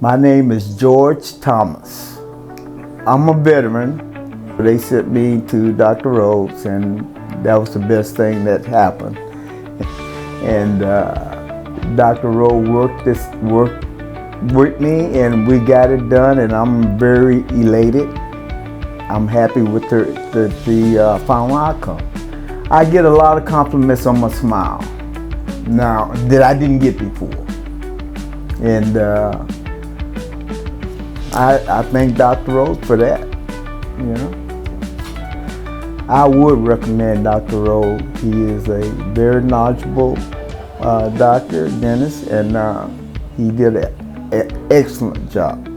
My name is George Thomas. I'm a veteran. They sent me to Dr. Rhodes, and that was the best thing that happened. And Dr. Rhodes worked with me, and we got it done, and I'm very elated. I'm happy with the final outcome. I get a lot of compliments on my smile now that I didn't get before. And I thank Dr. Rhodes for that. You know, I would recommend Dr. Rhodes. He is a very knowledgeable doctor, dentist, and he did an excellent job.